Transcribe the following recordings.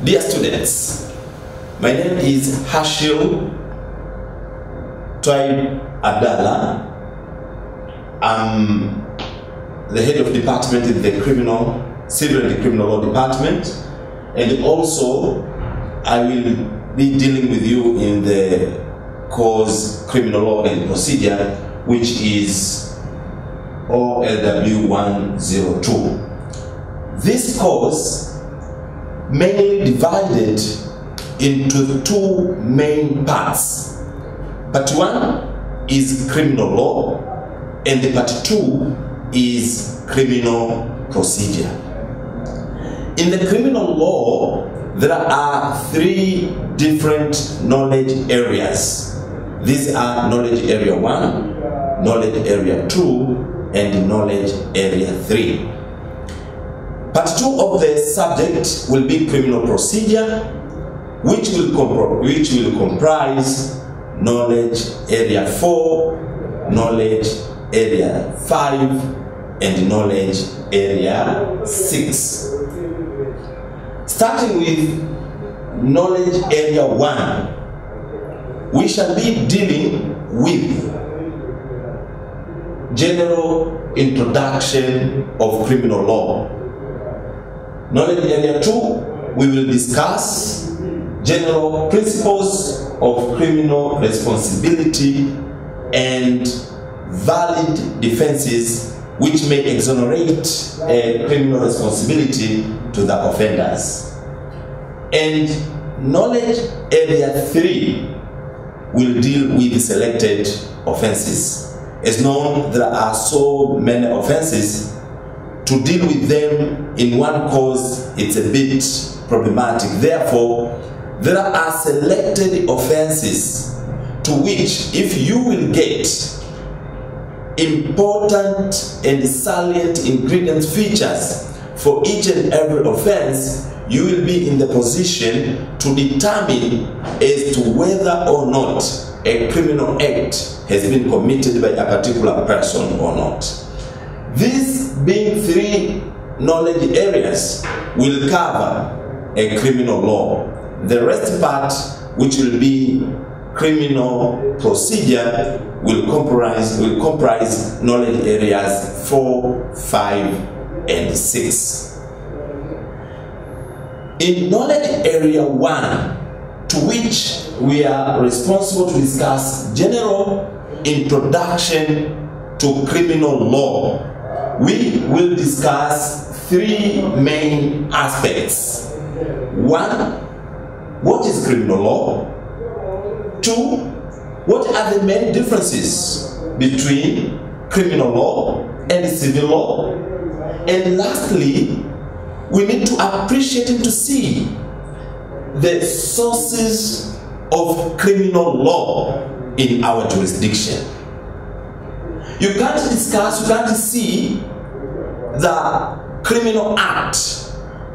Dear students, my name is Hashil Tribe Abdallah. I'm the head of department in the Civil and Criminal Law Department, and also I will be dealing with you in the course Criminal Law and Procedure, which is OLW 102. This course mainly divided into two main parts. Part 1 is criminal law, and the part 2 is criminal procedure. In the criminal law, there are 3 different knowledge areas. These are knowledge area 1, knowledge area 2, and knowledge area 3. Part 2 of the subject will be criminal procedure, which will comprise knowledge area 4, knowledge area 5, and knowledge area 6. Starting with knowledge area 1, we shall be dealing with general introduction of criminal law. Knowledge area 2, we will discuss general principles of criminal responsibility and valid defenses which may exonerate criminal responsibility to the offenders. And knowledge area 3 will deal with selected offenses. As known, there are so many offenses. To deal with them in one course, it's a bit problematic. Therefore, there are selected offenses to which, if you will get important and salient ingredient features for each and every offense, you will be in the position to determine as to whether or not a criminal act has been committed by a particular person or not. These being 3 knowledge areas will cover a criminal law. The rest part, which will be criminal procedure, will comprise knowledge areas 4, 5, and 6. In knowledge area 1, to which we are responsible to discuss general introduction to criminal law, we will discuss 3 main aspects. 1, what is criminal law? 2, what are the main differences between criminal law and civil law? And lastly, we need to appreciate and to see the sources of criminal law in our jurisdiction. You can't see the criminal act,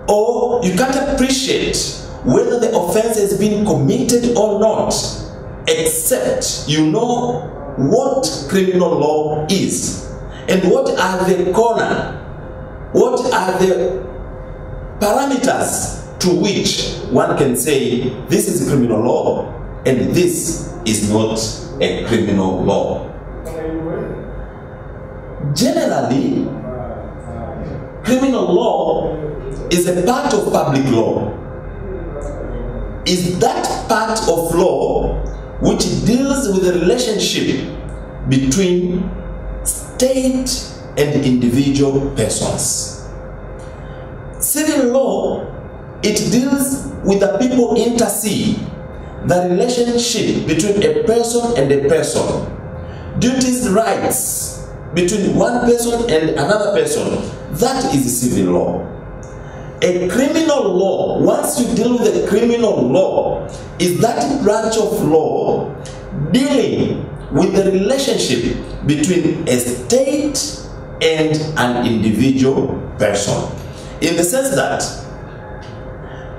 or you can't appreciate whether the offense has been committed or not, except you know what criminal law is and what are the parameters to which one can say this is criminal law and this is not a criminal law. Generally, criminal law is a part of public law. Is that part of law which deals with the relationship between state and individual persons. Civil law, it deals with the people intercede, the relationship between a person and a person, duties, rights between one person and another person. That is civil law. A criminal law, once you deal with a criminal law, is that branch of law dealing with the relationship between a state and an individual person. In the sense that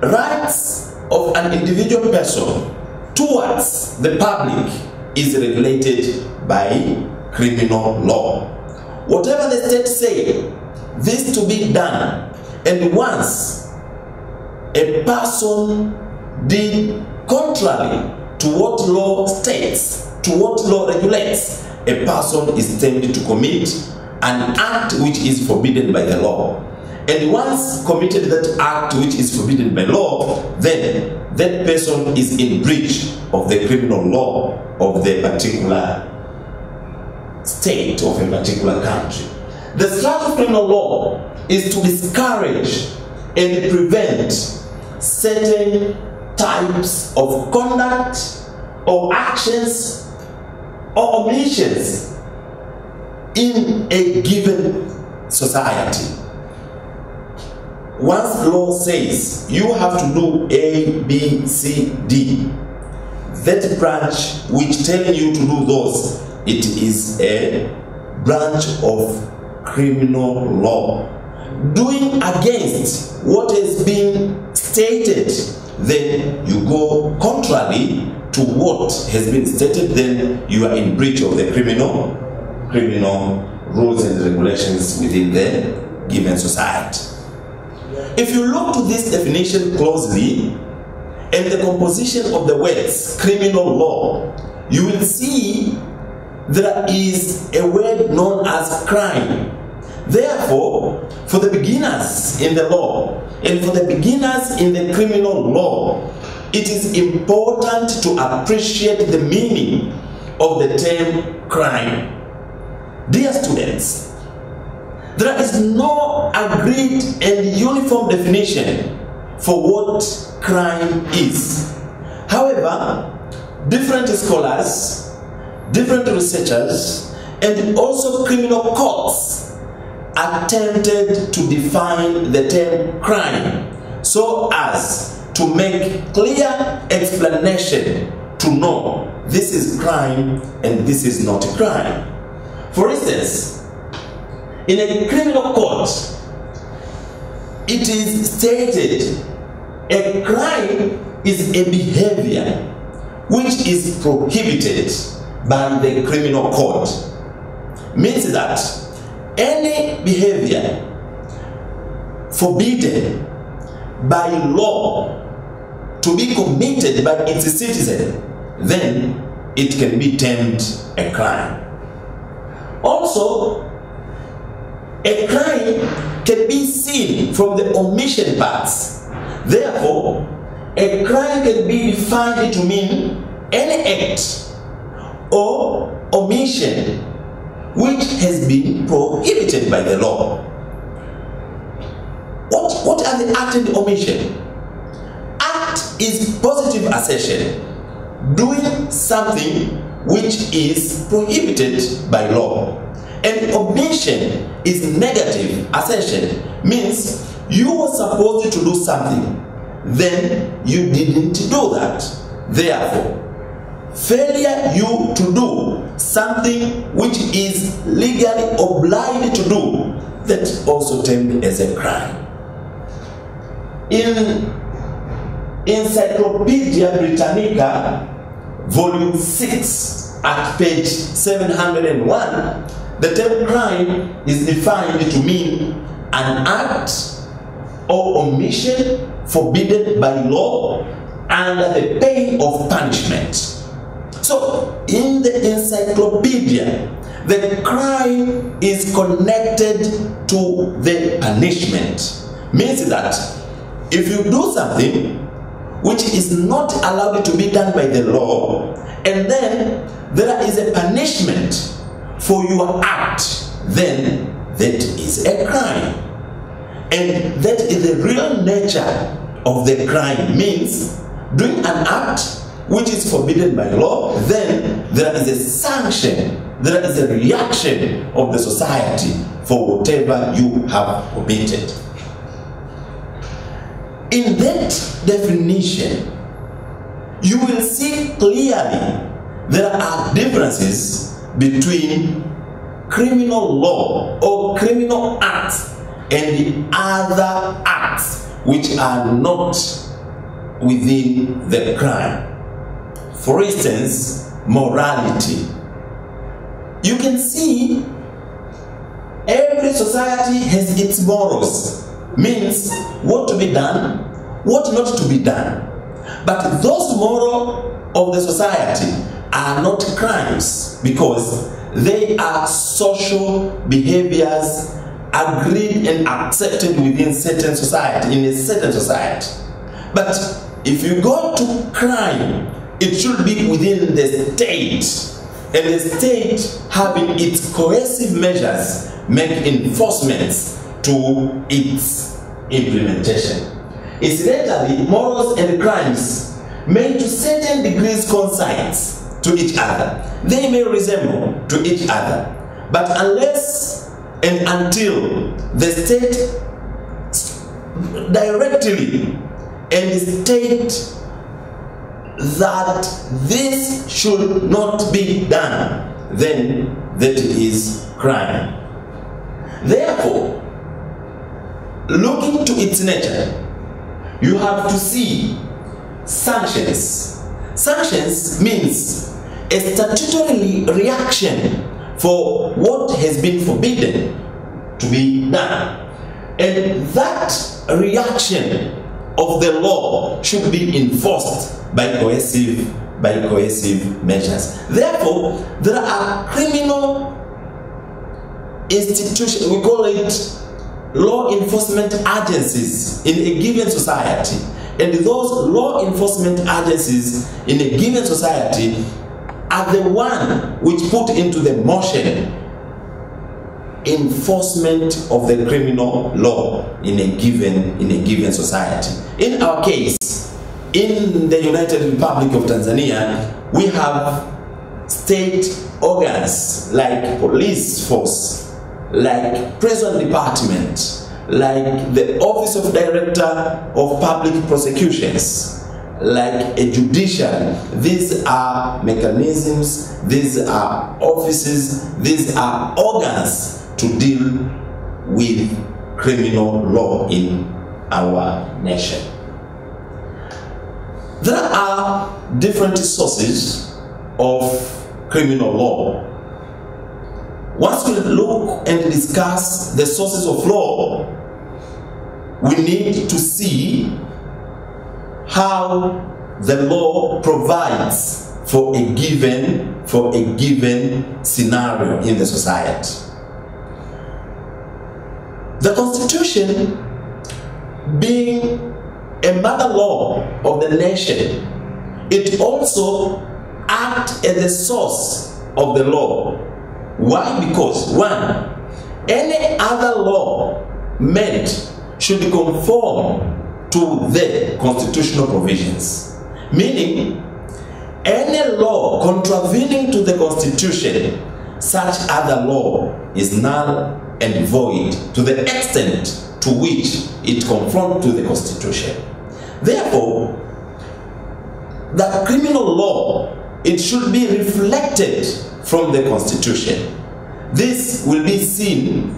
rights of an individual person towards the public is regulated by criminal law. Whatever the state say, this to be done, and once a person did contrary to what law states, to what law regulates, a person is tempted to commit an act which is forbidden by the law. And once committed that act which is forbidden by law, then that person is in breach of the criminal law of the particular state, of a particular country. The structure of criminal law is to discourage and prevent certain types of conduct or actions or omissions in a given society. Once the law says you have to do A, B, C, D, that branch which telling you to do those, it is a branch of criminal law. Doing against what has been stated, then you go contrary to what has been stated, then you are in breach of the criminal rules and regulations within the given society. If you look to this definition closely and the composition of the words criminal law, you will see there is a word known as crime. Therefore, for the beginners in the law and for the beginners in the criminal law, it is important to appreciate the meaning of the term crime. Dear students, there is no agreed and uniform definition for what crime is. However, different scholars, different researchers, and also criminal courts attempted to define the term crime so as to make clear explanation to know this is crime and this is not a crime. For instance, in a criminal court, it is stated a crime is a behavior which is prohibited by the criminal code. Means that any behavior forbidden by law to be committed by its citizen, then it can be termed a crime. Also, a crime can be seen from the omission parts. Therefore, a crime can be defined to mean any act or omission which has been prohibited by the law. What are the act and the omission? Act is positive assertion, doing something which is prohibited by law. And omission is negative assertion, means you were supposed to do something, then you didn't do that. Therefore, failure you to do something which is legally obliged to do, that's also termed as a crime. In Encyclopedia Britannica, volume 6, at page 701, the term crime is defined to mean an act or omission forbidden by law under the pain of punishment. So, in the encyclopedia, the crime is connected to the punishment. Means that if you do something which is not allowed to be done by the law, and then there is a punishment for your act, then that is a crime. And that is the real nature of the crime. Means doing an act which is forbidden by law, then there is a sanction, there is a reaction of the society for whatever you have committed. In that definition, you will see clearly there are differences between criminal law or criminal acts and the other acts which are not within the crime. For instance, morality. You can see every society has its morals. Means what to be done, what not to be done. But those moral of the society are not crimes because they are social behaviors agreed and accepted within certain society, in a certain society. But if you go to crime, it should be within the state, and the state having its coercive measures make enforcements to its implementation. Incidentally, morals and crimes may to certain degrees coincide to each other. They may resemble to each other, but unless and until the state directly and state that this should not be done, then that is crime. Therefore, looking to its nature, you have to see sanctions. Sanctions means a statutory reaction for what has been forbidden to be done. And that reaction of the law should be enforced by coercive measures. Therefore, there are criminal institutions, we call it law enforcement agencies in a given society. And those law enforcement agencies in a given society are the one which put into the motion enforcement of the criminal law in a given society. In our case, in the United Republic of Tanzania, we have state organs like police force, like prison department, like the Office of Director of Public Prosecutions, like a judiciary. These are mechanisms, these are offices, these are organs to deal with criminal law in our nation. There are different sources of criminal law. Once we look and discuss the sources of law, we need to see how the law provides for a given scenario in the society. The Constitution, being a mother law of the nation, it also acts as the source of the law. Why? Because one, any other law made should conform to the constitutional provisions. Meaning, any law contravening to the Constitution, such other law is null and void to the extent to which it conforms to the Constitution. Therefore, the criminal law, it should be reflected from the Constitution. This will be seen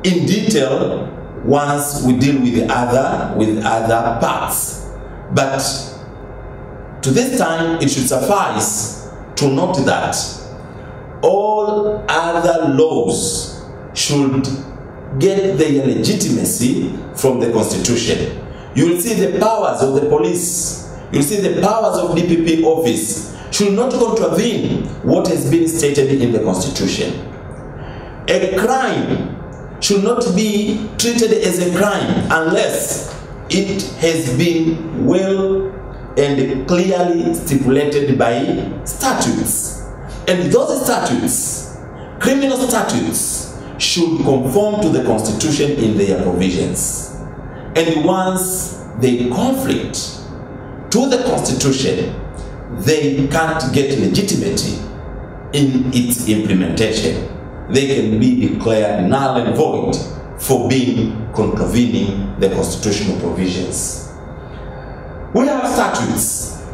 in detail once we deal with the other parts. But to this time, it should suffice to note that all other laws should get their legitimacy from the Constitution. You will see the powers of the police, you will see the powers of DPP office should not contravene what has been stated in the Constitution. A crime should not be treated as a crime unless it has been well and clearly stipulated by statutes. And those statutes, criminal statutes, should conform to the Constitution in their provisions. And once they conflict to the Constitution, they can't get legitimacy in its implementation. They can be declared null and void for being contravening the constitutional provisions. We have statutes.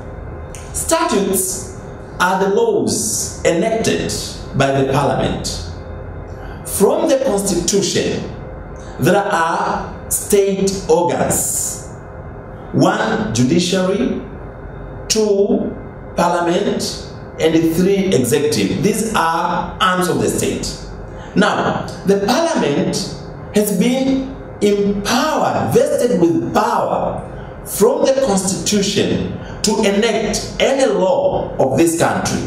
Statutes are the laws enacted by the Parliament. From the Constitution, there are state organs. 1, judiciary, 2, Parliament, and 3, executive. These are arms of the state. Now, the Parliament has been empowered, vested with power from the Constitution to enact any law of this country.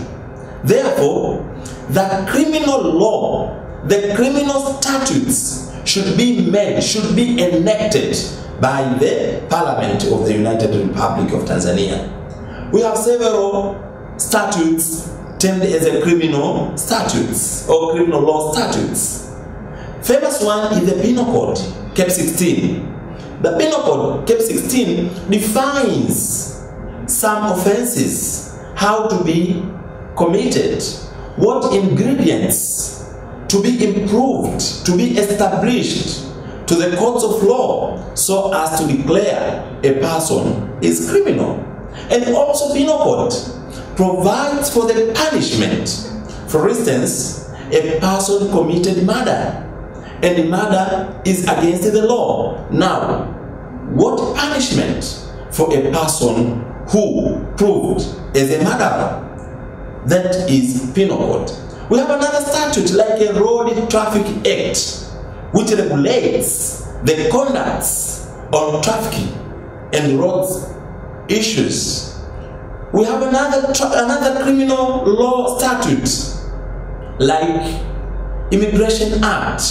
Therefore, the criminal law, the criminal statutes should be enacted by the Parliament of the United Republic of Tanzania. We have several statutes termed as a criminal statutes or criminal law statutes. Famous one is the Penal Code, Cap 16. The Penal Code, Cap 16, defines some offenses, how to be committed, what ingredients to be improved, to be established to the courts of law so as to declare a person is criminal. And also Penal Code provides for the punishment. For instance, a person committed murder, and the murder is against the law. Now, what punishment for a person who proved as a murderer? That is Penal Code. We have another statute like a Road Traffic Act, which regulates the conducts on traffic and roads issues. We have another criminal law statute like Immigration Act,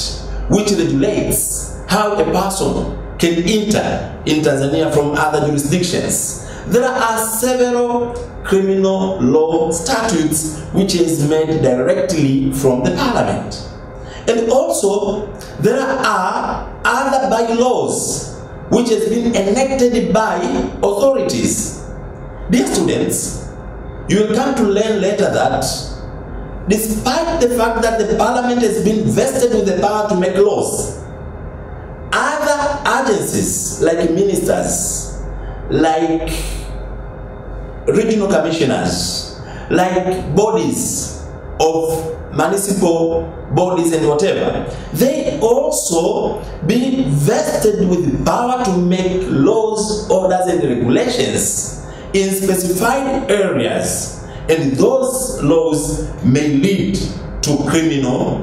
which regulates how a person can enter in Tanzania from other jurisdictions. There are several criminal law statutes which is made directly from the Parliament. And also, there are other bylaws which has been enacted by authorities. Dear students, you will come to learn later that despite the fact that the Parliament has been vested with the power to make laws, other agencies like ministers, like regional commissioners, like bodies of municipal bodies and whatever, they also be vested with power to make laws, orders and regulations in specified areas, and those laws may lead to criminal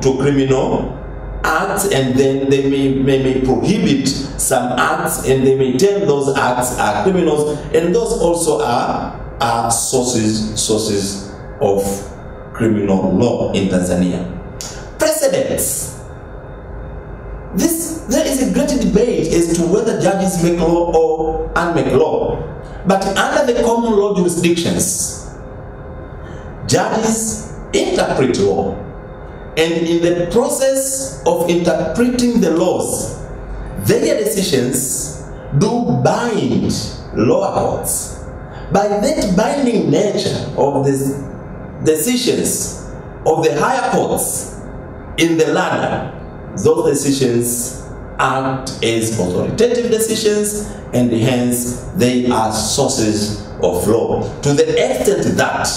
acts, and then they may prohibit some acts, and they may term those acts are criminals, and those also are sources of criminal law in Tanzania. Precedents. There is a great debate as to whether judges make law or unmake law. But under the common law jurisdictions, judges interpret law. And in the process of interpreting the laws, their decisions do bind lower courts. By that binding nature of the decisions of the higher courts in the ladder, those decisions act as authoritative decisions, and hence they are sources of law. To the extent that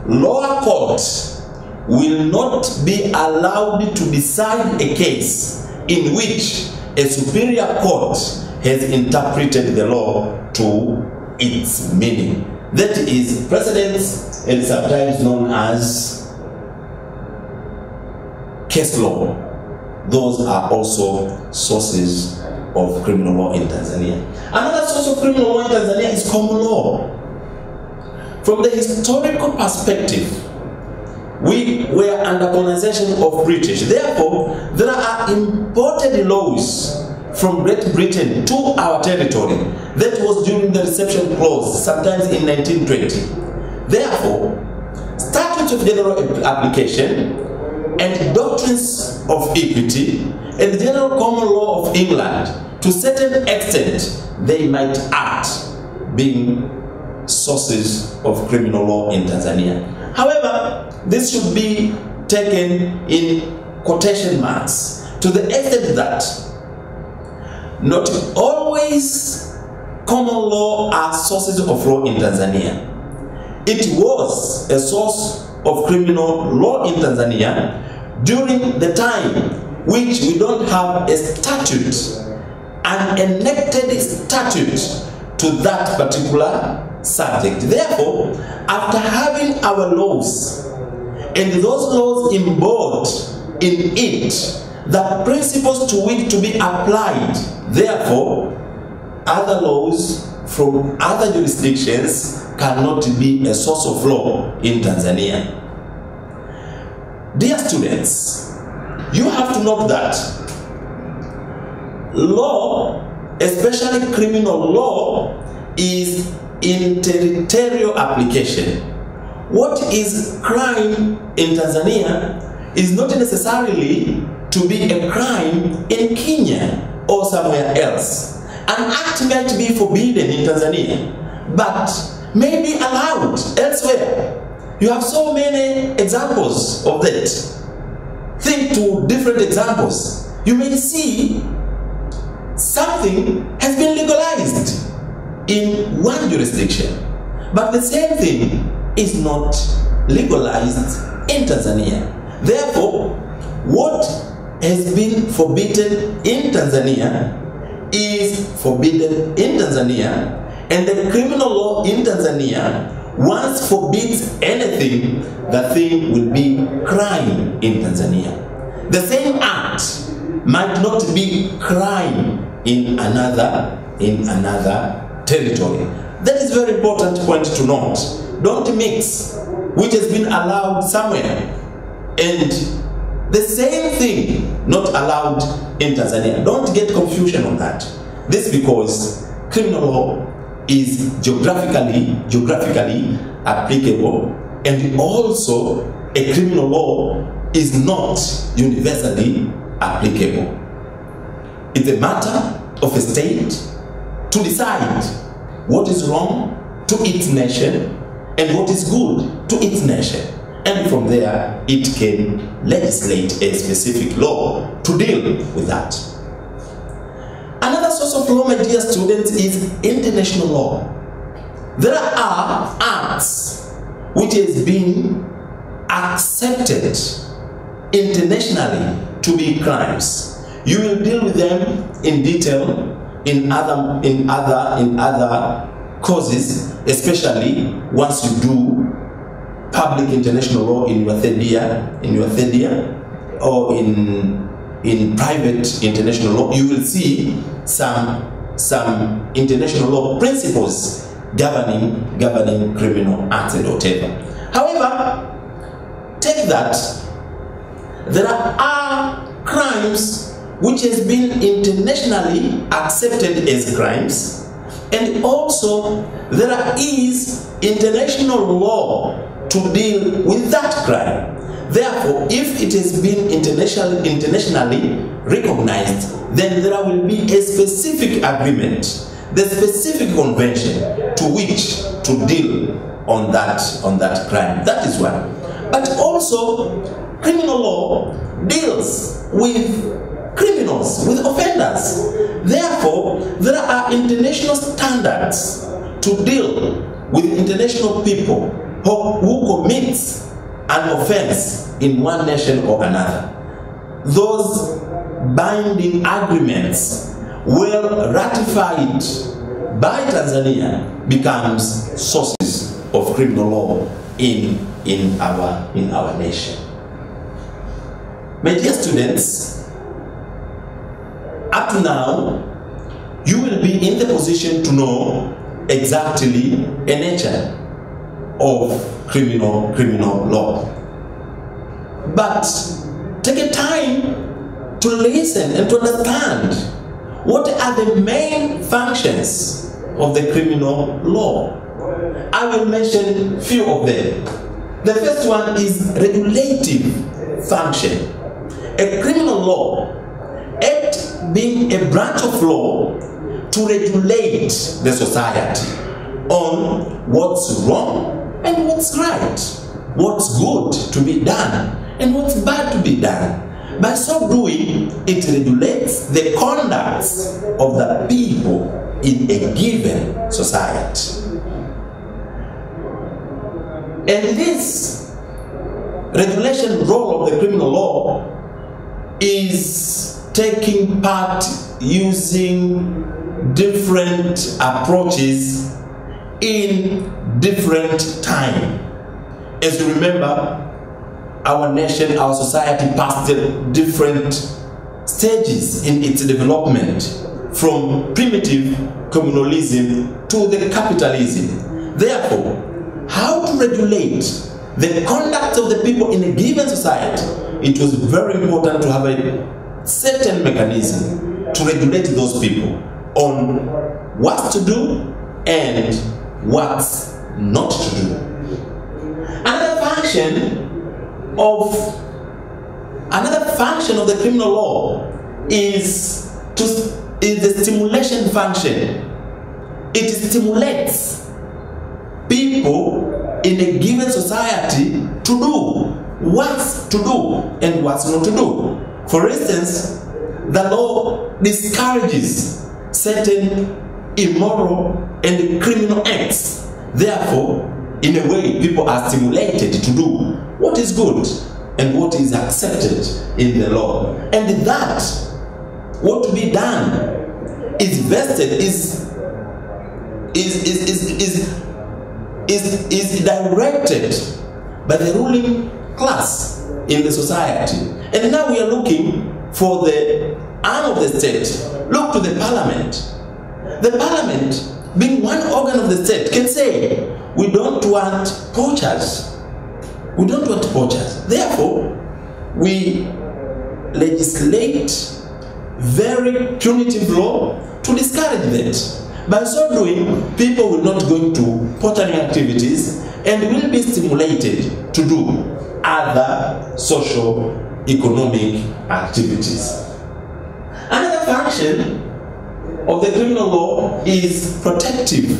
lower courts will not be allowed to decide a case in which a superior court has interpreted the law to its meaning. That is precedents, and sometimes known as case law. Those are also sources of criminal law in Tanzania. Another source of criminal law in Tanzania is common law. From the historical perspective, we were under colonization of British. Therefore, there are imported laws from Great Britain to our territory. That was during the reception clause, sometimes in 1920. Therefore, statutes of general application and doctrines of equity and the general common law of England, to a certain extent, they might act being sources of criminal law in Tanzania. However, this should be taken in quotation marks, to the extent that not always common law are sources of law in Tanzania. It was a source of criminal law in Tanzania during the time which we don't have a statute, an enacted statute to that particular subject. Therefore, after having our laws, and those laws embodied in it, the principles to which to be applied Therefore, other laws from other jurisdictions cannot be a source of law in Tanzania. Dear students, you have to note that law, especially criminal law, is in territorial application. What is crime in Tanzania is not necessarily to be a crime in Kenya or somewhere else. An act might be forbidden in Tanzania, but may be allowed elsewhere. You have so many examples of that. Think to different examples. You may see something has been legalized in one jurisdiction, but the same thing is not legalized in Tanzania. Therefore, what has been forbidden in Tanzania is forbidden in Tanzania, and the criminal law in Tanzania once forbids anything, the thing will be crime in Tanzania. The same act might not be crime in another territory. That is very important point to note. Don't mix which has been allowed somewhere and the same thing not allowed in Tanzania. Don't get confusion on that. This because criminal law is geographically applicable, and also a criminal law is not universally applicable. It's a matter of a state to decide what is wrong to its nation and what is good to its nation. And from there, it can legislate a specific law to deal with that. Another source of law, my dear students, is international law. There are acts which has been accepted internationally to be crimes. You will deal with them in detail in other courses, especially once you do public international law in your third year, or in private international law. You will see some international law principles governing criminal acts and whatever. However, take that there are crimes which has been internationally accepted as crimes, and also there is international law to deal with that crime. Therefore, if it has been internationally recognized, then there will be a specific agreement, the specific convention to which to deal on that crime. That is one. But also, criminal law deals with criminals, with offenders. Therefore, there are international standards to deal with international people who commit an offense in one nation or another. Those binding agreements, well ratified by Tanzania, becomes sources of criminal law in our nation. My dear students, up to now, you will be in the position to know exactly a nature of criminal law. But take a time to listen and to understand what are the main functions of the criminal law. I will mention few of them. The first one is regulative function. A criminal law, it being a branch of law to regulate the society on what's wrong and what's right, what's good to be done and what's bad to be done. By so doing, it regulates the conduct of the people in a given society. And this regulation role of the criminal law is taking part using different approaches in different time. As you remember, our nation, our society passed different stages in its development. from primitive communalism to the capitalism. Therefore, how to regulate the conduct of the people in a given society, it was very important to have a certain mechanism to regulate those people on what to do and what not to do. Another function of the criminal law is the stimulation function. It stimulates people in a given society to do what's to do and what's not to do. For instance, the law discourages certain immoral and criminal acts. Therefore, in a way, people are stimulated to do what is good and what is accepted in the law. And that, what to be done, is vested, is directed by the ruling class in the society. And now we are looking for the arm of the state. Look to the parliament. The parliament, being one organ of the state, can say, we don't want poachers. We don't want poachers. Therefore, we legislate very punitive law to discourage that. By so doing, people will not go into poaching activities and will be stimulated to do other social economic activities. Another function of the criminal law is protective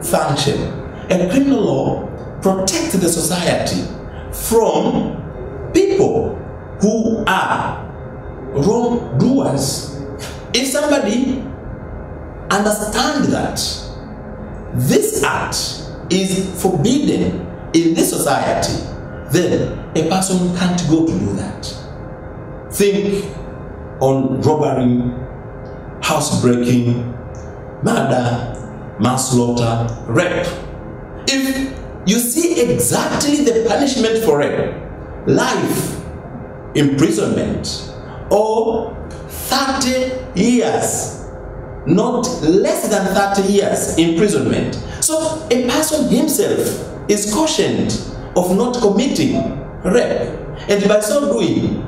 function. A criminal law protects the society from people who are wrongdoers. If somebody understands that this act is forbidden in this society, then a person can't go to do that. Think on robbery, housebreaking, murder, manslaughter, rape. If you see exactly the punishment for rape, life imprisonment or 30 years, not less than 30 years imprisonment. So a person himself is cautioned of not committing rape, and by so doing,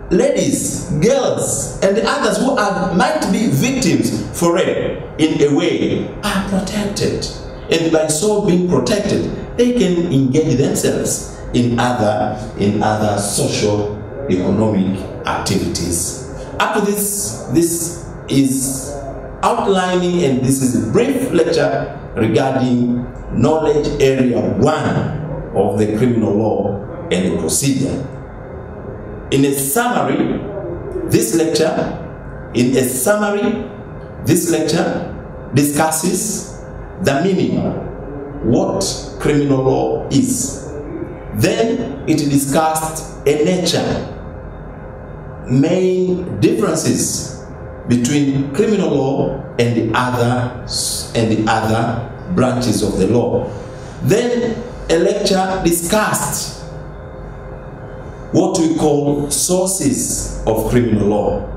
ladies, girls, and others who might be victims for rape in a way are protected, and by so being protected, they can engage themselves in other social economic activities. Up to this is outlining, and this is a brief lecture regarding knowledge area 1 of the criminal law and the procedure. In a summary, this lecture discusses the meaning, what criminal law is. Then it discussed a nature, main differences between criminal law and the other branches of the law. Then a lecture discussed what we call sources of criminal law.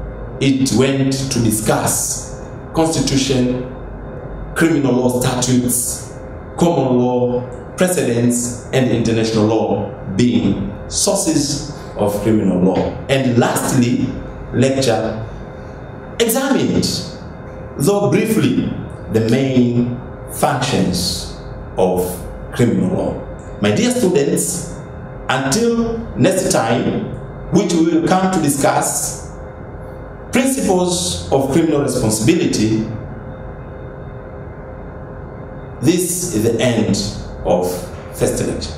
It went to discuss constitution, criminal law statutes, common law, precedents, and international law being sources of criminal law. And lastly, lecture examined, though briefly, the main functions of criminal law. My dear students, until next time, which we will come to discuss principles of criminal responsibility, this is the end of first lecture.